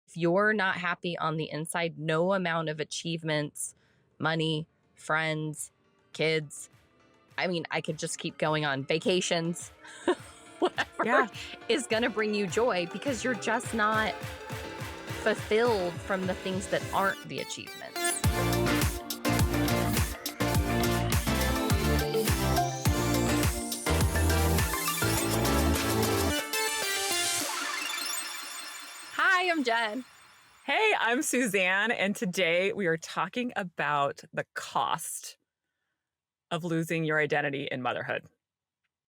If you're not happy on the inside, no amount of achievements, money, friends, kids, I mean, I could just keep going on, vacations, whatever Yeah. is going to bring you joy because you're just not fulfilled from the things that aren't the achievements. Hi, I'm Jen. Hey, I'm Suzanne, and today we are talking about the cost of losing your identity in motherhood.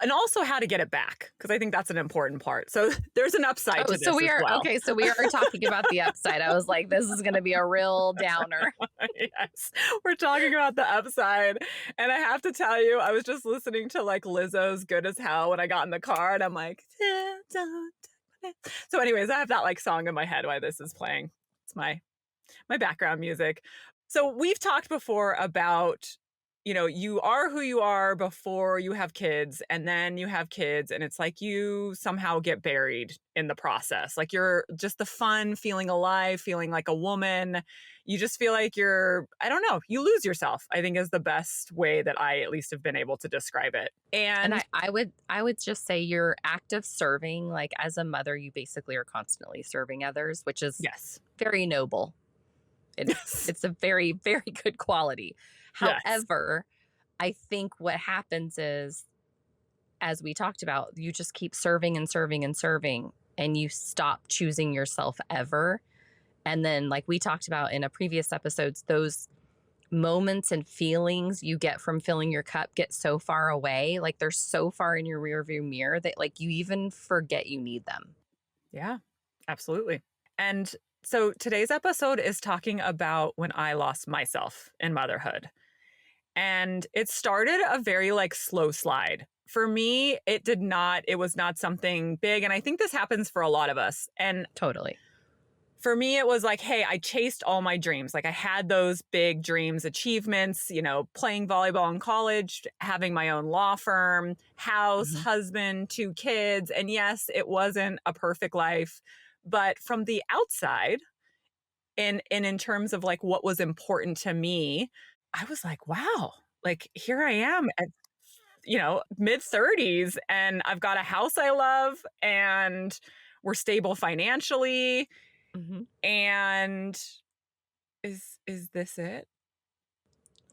And also how to get it back, because I think that's an important part. So there's an upside Oh, to so this we as are well. okay. So we are talking about the upside. I was like, this is going to be a real downer. Yes, we're talking about the upside. And I have to tell you, I was just listening to like Lizzo's Good as Hell when I got in the car, and I'm like, so anyways, I have that like song in my head while this is playing. It's my background music. So we've talked before about, you are who you are before you have kids, and then you have kids, and it's like you somehow get buried in the process. Like you're just the fun, feeling alive, feeling like a woman. You just feel like I don't know, you lose yourself, I think is the best way that I at least have been able to describe it. And And I would just say your act of serving, like as a mother, you basically are constantly serving others, which is yes, very noble. yes, It's a very, very good quality. yes, However, I think what happens is, as we talked about, you just keep serving and serving and serving, and you stop choosing yourself ever. And then, like we talked about in a previous episodes, those moments and feelings you get from filling your cup get so far away. Like they're so far in your rearview mirror that like you even forget you need them. yeah, absolutely. And so today's episode is talking about when I lost myself in motherhood. And it started a very like slow slide. For me, it was not something big. And I think this happens for a lot of us. And Totally. for me, it was like, hey, I chased all my dreams. Like I had those big dreams, achievements, playing volleyball in college, having my own law firm, house, Mhm. husband, 2 kids. And yes, it wasn't a perfect life. But from the outside, and in terms of like what was important to me, I was like, wow, like here I am at, mid 30s, and I've got a house I love, and we're stable financially. Mhm. And is this it?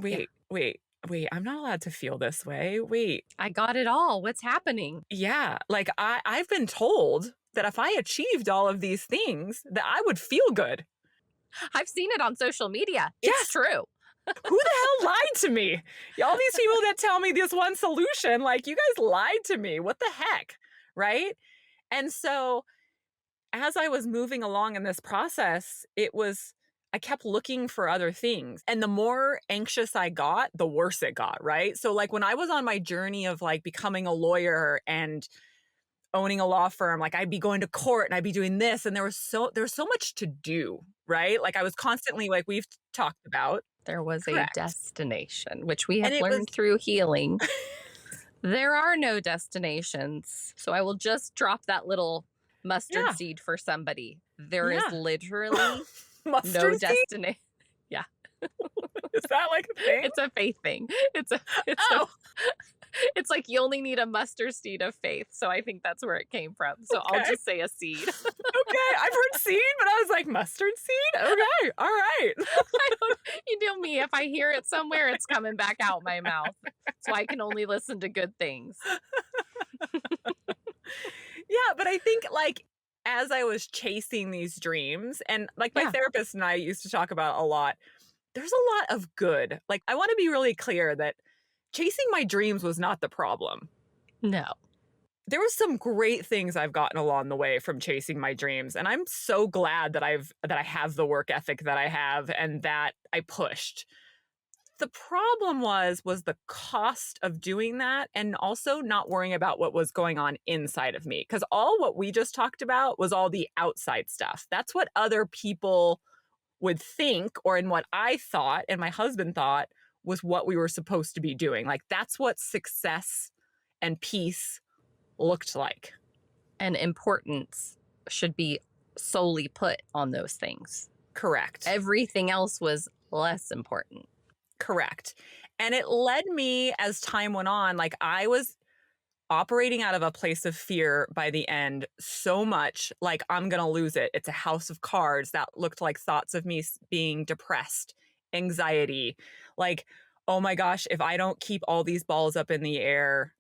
Yeah. Wait, I'm not allowed to feel this way. Wait. I got it all. What's happening? Yeah, like I've been told that if I achieved all of these things, that I would feel good. I've seen it on social media. It's Yes. true. Who the hell lied to me? All these people that tell me this one solution, like you guys lied to me. What the heck? Right? And so as I was moving along in this process, I kept looking for other things. And the more anxious I got, the worse it got, right? So like when I was on my journey of like becoming a lawyer and owning a law firm, like I'd be going to court and I'd be doing this, and there's so much to do, right? Like I was constantly, like we've talked about. There was a Correct. destination, which we And have it was learned through healing. There are no destinations. So I will just drop that little mustard yeah, seed for somebody. There is yeah. literally Mustard no seed? destination. Yeah, Is that like a thing? it's a faith thing. Oh, It's like you only need a mustard seed of faith. So I think that's where it came from. So I'll okay. just say a seed. Okay. I've heard seed, but I was like, mustard seed? Okay. All right. You know me, if I hear it somewhere, it's coming back out my mouth. So I can only listen to good things. Yeah. But I think like as I was chasing these dreams, and like my Yeah. therapist and I used to talk about a lot, there's a lot of good. Like I want to be really clear that chasing my dreams was not the problem. No. There was some great things I've gotten along the way from chasing my dreams, and I'm so glad that I have the work ethic that I have and that I pushed. The problem was the cost of doing that, and also not worrying about what was going on inside of me, because all what we just talked about was all the outside stuff. That's what other people would think, or in what I thought and my husband thought was what we were supposed to be doing. Like that's what success and peace looked like. And importance should be solely put on those things. Correct. Everything else was less important. Correct. And it led me, as time went on, like I was operating out of a place of fear by the end so much, like I'm going to lose it. It's a house of cards that looked like thoughts of me being depressed, anxiety, like, oh my gosh, if I don't keep all these balls up in the air,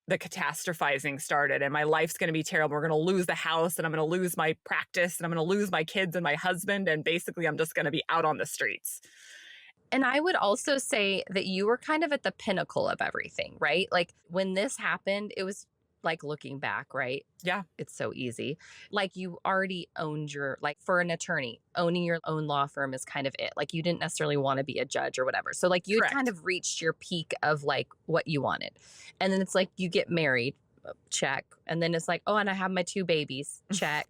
the catastrophizing started and my life's going to be terrible. We're going to lose the house and I'm going to lose my practice and I'm going to lose my kids and my husband. And basically, I'm just going to be out on the streets. And I would also say that you were kind of at the pinnacle of everything, right? Like when this happened, it was like looking back, right? Yeah. It's so easy. Like you already owned your, like for an attorney, owning your own law firm is kind of it. Like you didn't necessarily want to be a judge or whatever. So like you had kind Correct. of reached your peak of like what you wanted. And then it's like you get married, check. And then it's like, oh, and I have my 2 babies, check.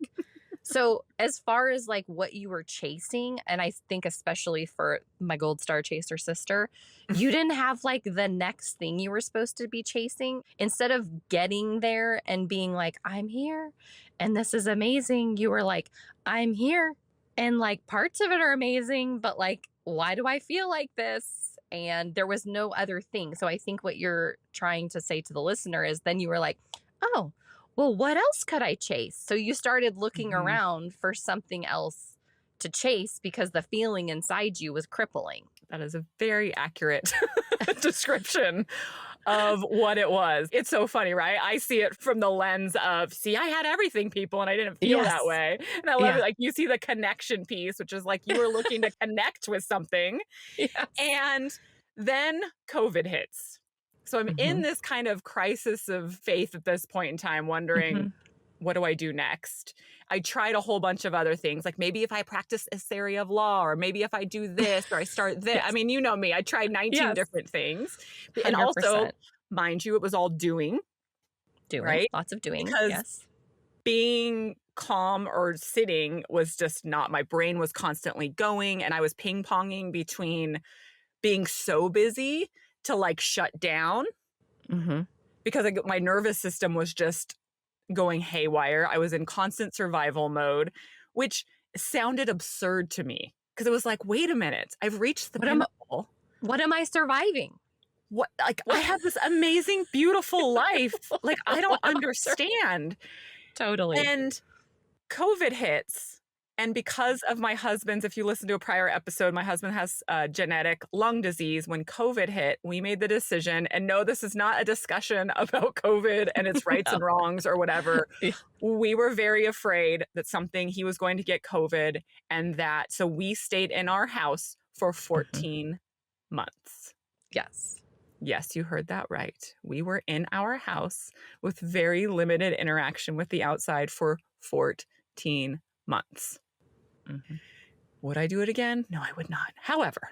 So as far as like what you were chasing, and I think especially for my gold star chaser sister, you didn't have like the next thing you were supposed to be chasing. Instead of getting there and being like, I'm here and this is amazing, you were like, I'm here and like parts of it are amazing, but like, why do I feel like this? And there was no other thing. So I think what you're trying to say to the listener is then you were like, oh, well, what else could I chase? So you started looking Mhm. around for something else to chase because the feeling inside you was crippling. That is a very accurate description of what it was. It's so funny, right? I see it from the lens of, see, I had everything, people, and I didn't feel that Yes. way. And I love it. Yeah. Like you see the connection piece, which is like you were looking to connect with something. Yes. And then COVID hits. So I'm in Hmm. this kind of crisis of faith at this point in time, Hmm. wondering, what do I do next? I tried a whole bunch of other things, like maybe if I practice this area of law, or maybe if I do this, or I start this. I Yes. mean, you know me, I tried 19 Yes. different things. And also, 100%. mind you, it was all doing, Doing right? lots of doing. Because Yes. being calm or sitting was just not, my brain was constantly going and I was ping ponging between being so busy to like shut down Hmm. because my nervous system was just going haywire. I was in constant survival mode, which sounded absurd to me because it was like, wait a minute, I've reached the What am pinnacle. what am I surviving? What, like, I What? have this amazing, beautiful life. Like, I don't What am I understand. Totally. And COVID hits. And because of my husband's, if you listen to a prior episode, my husband has genetic lung disease. When COVID hit, we made the decision, and no, this is not a discussion about COVID and its rights No. and wrongs or whatever. Yeah. We were very afraid that he was going to get COVID, and so we stayed in our house for Hmm. 14 months. Yes. Yes, you heard that right. We were in our house with very limited interaction with the outside for 14 months. Hmm. Would I do it again? No, I would not. However,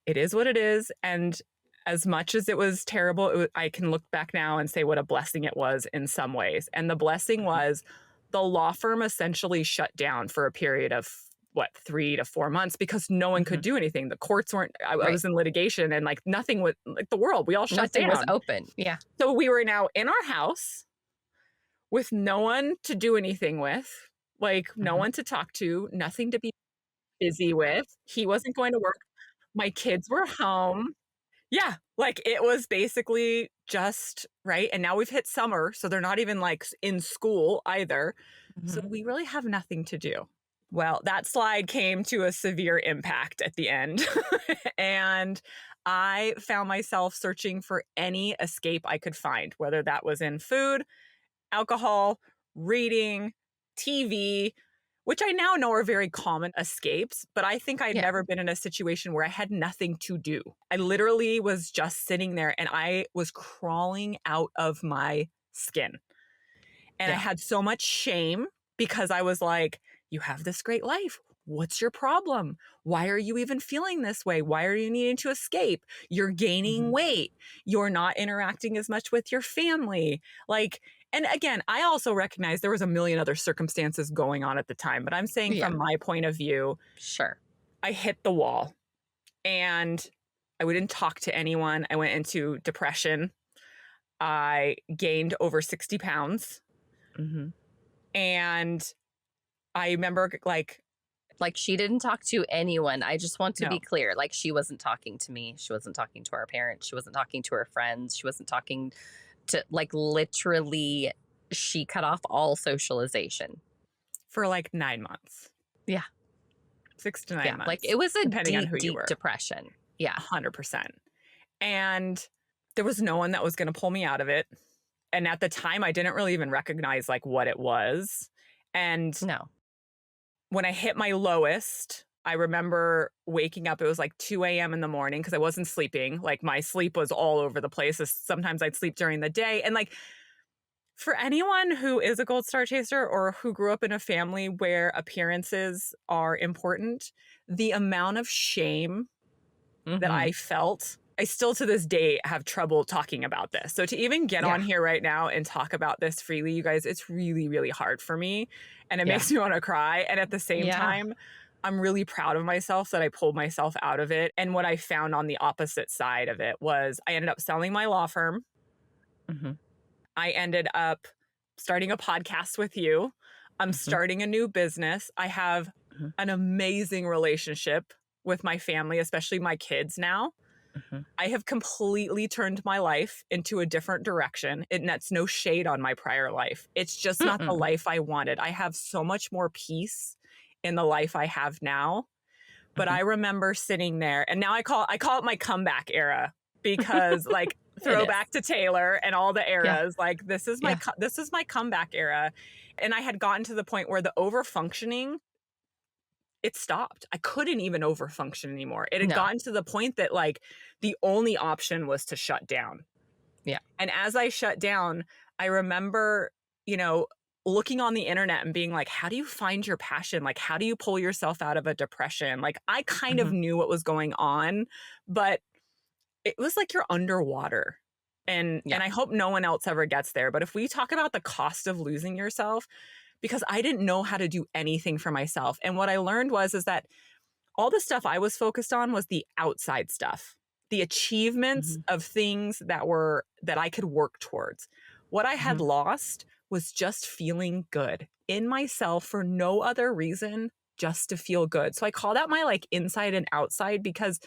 it is what it is. And as much as it was terrible, I can look back now and say what a blessing it was in some ways. And the blessing was the law firm essentially shut down for a period of 3 to 4 months because no one could Hmm. do anything. The courts weren't, I Right. was in litigation and like nothing was, like the world, we all shut Nothing was down. open. Yeah. So we were now in our house with no one to do anything with, like no Hmm. one to talk to, nothing to be busy with. He wasn't going to work. My kids were home. Yeah, like it was basically just right. And now we've hit summer, so they're not even like in school either. So Hmm. we really have nothing to do. Well, that slide came to a severe impact at the end. And I found myself searching for any escape I could find, whether that was in food, alcohol, reading, TV, which I now know are very common escapes, but I think I'd Yeah. never been in a situation where I had nothing to do. I literally was just sitting there and I was crawling out of my skin. And I Yeah. had so much shame because I was like, you have this great life. What's your problem? Why are you even feeling this way? Why are you needing to escape? You're gaining Hmm. weight. You're not interacting as much with your family. Like, and again, I also recognize there was a million other circumstances going on at the time, but I'm saying Yeah. from my point of view, Sure. I hit the wall and I wouldn't talk to anyone. I went into depression. I gained over 60 pounds Hmm. and I remember Like she didn't talk to anyone. I just want to be no, clear. Like she wasn't talking to me. She wasn't talking to our parents. She wasn't talking to her friends. She wasn't talking to, like, literally, she cut off all socialization. for like 9 months, Yeah. 6 to 9 Yeah. Like months, it was a depending on deep, who you deep were. depression. Yeah. 100%. And there was no one that was going to pull me out of it. And at the time, I didn't really even recognize like what it was. And No. when I hit my lowest, I remember waking up. It was like 2 a.m. in the morning because I wasn't sleeping. Like my sleep was all over the place. Sometimes I'd sleep during the day. And like for anyone who is a gold star chaser or who grew up in a family where appearances are important, the amount of shame that Mm-hmm. I felt, I still to this day have trouble talking about this. So to even get Yeah. on here right now and talk about this freely, you guys, it's really, really hard for me. And it Yeah. makes me want to cry. And at the same Yeah. time, I'm really proud of myself that I pulled myself out of it. And what I found on the opposite side of it was I ended up selling my law firm. Mm-hmm. I ended up starting a podcast with you. I'm Mm-hmm. starting a new business. I have Mm-hmm. an amazing relationship with my family, especially my kids now. Mm-hmm. I have completely turned my life into a different direction. And that's no shade on my prior life. It's just not the Mm-mm. life I wanted. I have so much more peace in the life I have now. But Mm-hmm. I remember sitting there, and now I call it my comeback era because like It is. throwback to Taylor and all the Yeah. eras, like this is Yeah. my comeback era. And I had gotten to the point where the over functioning, it stopped. I couldn't even overfunction anymore. It had No. gotten to the point that like the only option was to shut down. Yeah. And as I shut down, I remember, you know, looking on the internet and being like, how do you find your passion? Like, how do you pull yourself out of a depression? Like, I kind of Mm-hmm. knew what was going on, but it was like you're underwater. Yeah. And I hope no one else ever gets there. But if we talk about the cost of losing yourself, because I didn't know how to do anything for myself. And what I learned is that all the stuff I was focused on was the outside stuff, the achievements Mm-hmm. of things that I could work towards. What I had Mm-hmm. lost was just feeling good in myself for no other reason, just to feel good. So I call that my like inside and outside because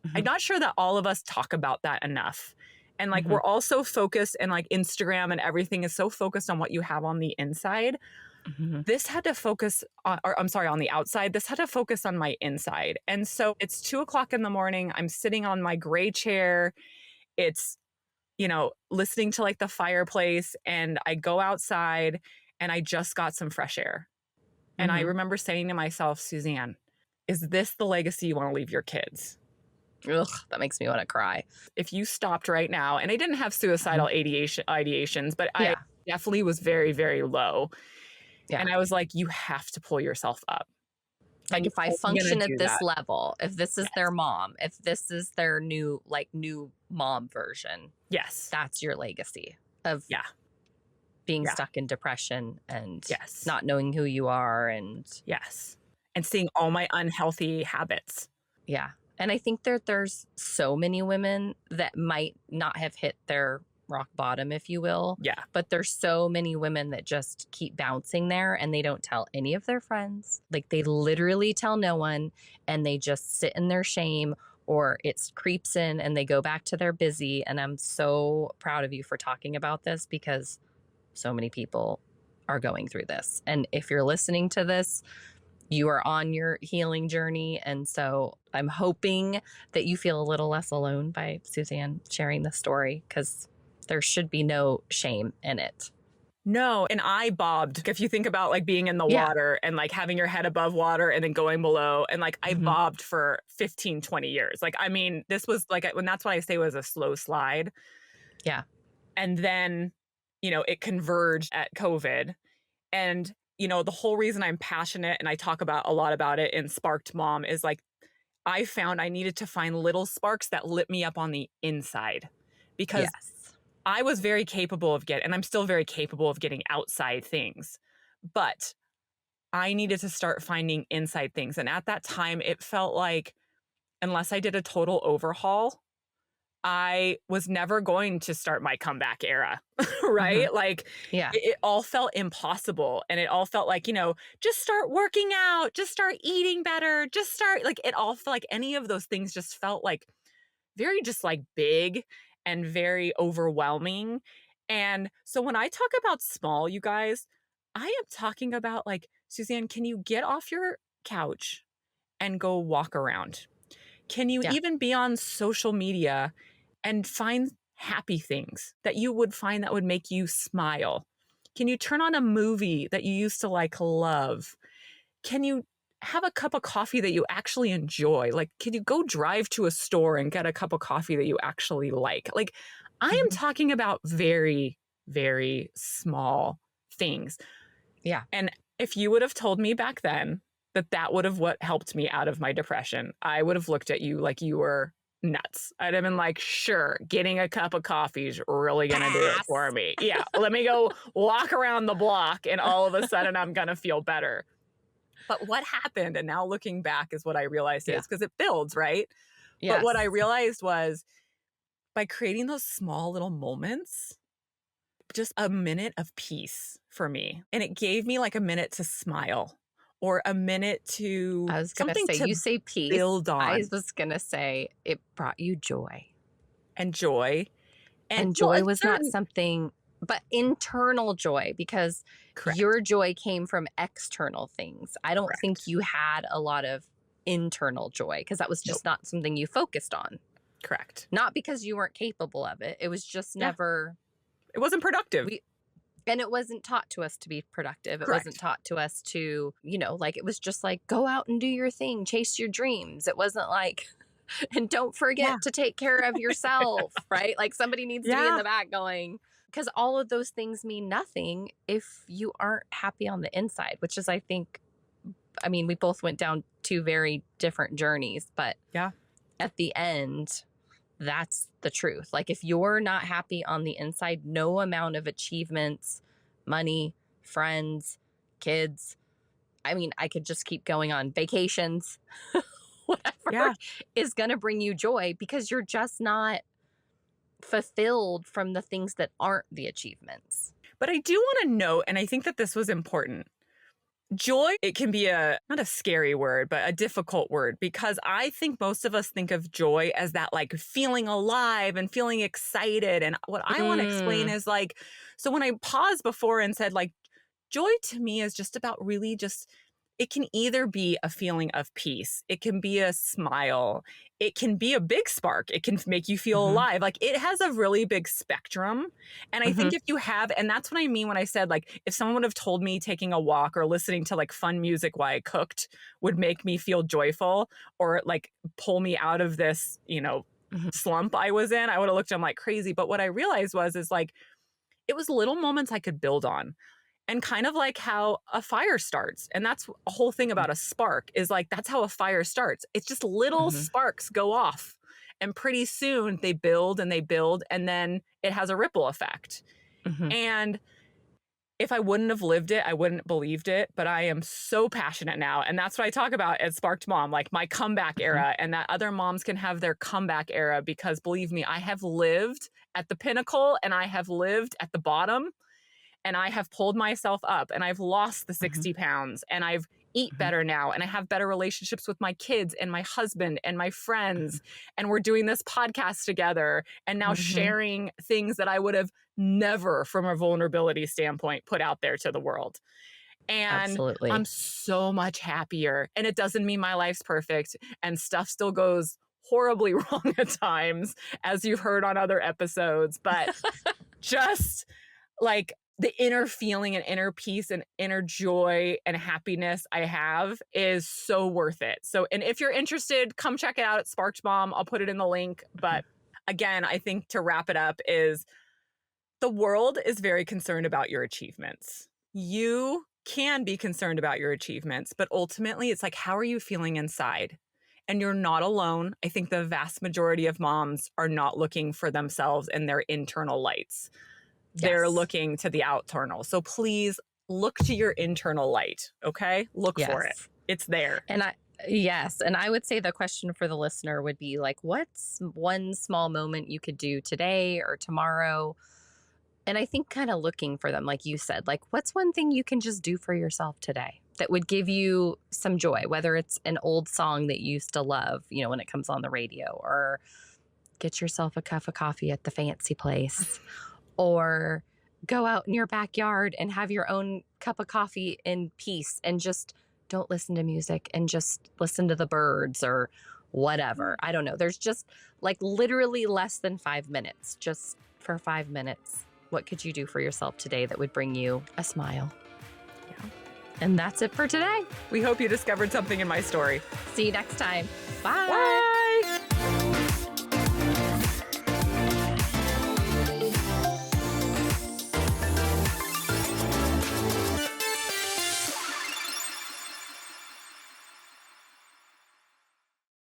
I'm Mm-hmm. not sure that all of us talk about that enough. And like Mm-hmm. we're all so focused and like Instagram and everything is so focused on what you have on the inside. Mm-hmm. This had to focus on, or I'm sorry, on the outside. This had to focus on my inside. And so it's 2 o'clock in the morning. I'm sitting on my gray chair. It's, listening to like the fireplace. And I go outside and I just got some fresh air. And I Mm-hmm. remember saying to myself, Suzanne, is this the legacy you want to leave your kids? Ugh, that makes me want to cry. If you stopped right now, and I didn't have suicidal ideations, but I Yeah. definitely was very, very low. Yeah. And I was like, you have to pull yourself up. And Like you're if I only going function to at do this that. level, if this is Yes. their mom, if this is their new mom version, Yes. that's your legacy of Yeah. being Yeah. stuck in depression and Yes. not knowing who you are. And Yes. And seeing all my unhealthy habits. yeah. And I think there's so many women that might not have hit their rock bottom, if you will. Yeah. But there's so many women that just keep bouncing there and they don't tell any of their friends. Like they literally tell no one and they just sit in their shame or it creeps in and they go back to their busy. And I'm so proud of you for talking about this because so many people are going through this. And if you're listening to this, you are on your healing journey. And so I'm hoping that you feel a little less alone by Suzanne sharing this story because there should be no shame in it. No. And I bobbed. If you think about like being in the Yeah. water and like having your head above water and then going below, and like I Mhm. bobbed for 15, 20 years. Like, I mean, this was like, when that's what I say was a slow slide. Yeah. And then, it converged at COVID. And, the whole reason I'm passionate and I talk about a lot about it in Sparked Mom is like, I found I needed to find little sparks that lit me up on the inside because Yes. I was very capable of and I'm still very capable of getting outside things, but I needed to start finding inside things. And at that time, it felt like unless I did a total overhaul, I was never going to start my comeback era, Mhm. right? Like Yeah. it all felt impossible. And it all felt like, just start working out, just start eating better, just start like it all felt like any of those things just felt like very just like big and very overwhelming. And so when I talk about small, you guys, I am talking about like, Suzanne, can you get off your couch and go walk around? Can you Yeah. even be on social media and find happy things that you would find that would make you smile? Can you turn on a movie that you used to like love? Can you have a cup of coffee that you actually enjoy? Like, can you go drive to a store and get a cup of coffee that you actually like? Like, I am Mhm. talking about very, very small things. Yeah. And if you would have told me back then that that would have what helped me out of my depression, I would have looked at you like you were nuts. I'd have been like, sure, getting a cup of coffee is really going to do it for Pass. me. Yeah, let me go walk around the block and all of a sudden I'm going to feel better. But what happened, and now looking back is what I realized Yeah. is because it builds, right? But what I Yes. realized was by creating those small little moments, just a minute of peace for me. And it gave me like a minute to smile or a minute to I was gonna something say, to you say peace. build I on was gonna say it brought you joy. and joy. And And well, a joy was not certain something, but internal joy, because correct, your joy came from external things. I don't think correct. you had a lot of internal joy because that was Nope, just not something you focused on. correct. Not because you weren't capable of it. It was just Yeah, never it wasn't productive. we and it wasn't taught to us to be productive. It wasn't Correct. taught to us to, like it was just like go out and do your thing, chase your dreams. It wasn't like and don't Yeah, forget to take care of yourself, right? Like somebody needs to be in yeah, the back going, because all of those things mean nothing if you aren't happy on the inside, which is, I think, I mean, we both went down two very different journeys, but yeah, at the end, that's the truth. Like if you're not happy on the inside, no amount of achievements, money, friends, kids, I mean, I could just keep going on vacations, whatever yeah. is going to bring you joy because you're just not fulfilled from the things that aren't the achievements. But I do want to note, and I think that this was important. Joy, it can be not a scary word, but a difficult word because I think most of us think of joy as that like feeling alive and feeling excited. And what I want to explain Mm, is like, so when I paused before and said like, joy to me is just about really just, it can either be a feeling of peace, it can be a smile, it can be a big spark, it can make you feel hmm alive. Like it has a really big spectrum. And I hmm think if you have, and that's what I mean when I said, like, if someone would have told me taking a walk or listening to like fun music while I cooked would make me feel joyful or like pull me out of this, hmm slump I was in, I would have looked at them like crazy. But what I realized is like, it was little moments I could build on and kind of like how a fire starts. And that's a whole thing about a spark is like, that's how a fire starts. It's just little hmm sparks go off. And pretty soon they build and they build, and then it has a ripple effect. hmm And if I wouldn't have lived it, I wouldn't have believed it. But I am so passionate now. And that's what I talk about at Sparked Mom, like my comeback hmm era, and that other moms can have their comeback era because believe me, I have lived at the pinnacle and I have lived at the bottom and I have pulled myself up and I've lost the hmm 60 pounds and I've eat hmm better now and I have better relationships with my kids and my husband and my hmm friends. And we're doing this podcast together and now hmm sharing things that I would have never, from a vulnerability standpoint, put out there to the world. And I'm Absolutely. so much happier. And it doesn't mean my life's perfect and stuff still goes horribly wrong at times, as you've heard on other episodes. But just like the inner feeling and inner peace and inner joy and happiness I have is so worth it. So, and if you're interested, come check it out at Sparked Mom. I'll put it in the link. But again, I think to wrap it up is the world is very concerned about your achievements. You can be concerned about your achievements, but ultimately it's like, how are you feeling inside? And you're not alone. I think the vast majority of moms are not looking for themselves and their internal lights. They're Yes. looking to the external. So please look to your internal light, okay? Look for it. Yes. It's there. And Yes. And I would say the question for the listener would be like, what's one small moment you could do today or tomorrow? And I think kind of looking for them, like you said, like, what's one thing you can just do for yourself today that would give you some joy, whether it's an old song that you used to love, you know, when it comes on the radio, or get yourself a cup of coffee at the fancy place, or go out in your backyard and have your own cup of coffee in peace and just don't listen to music and just listen to the birds or whatever. I don't know. There's just like literally less than 5 minutes, just for 5 minutes. What could you do for yourself today that would bring you a smile? Yeah. And that's it for today. We hope you discovered something in my story. See you next time. Bye. Bye.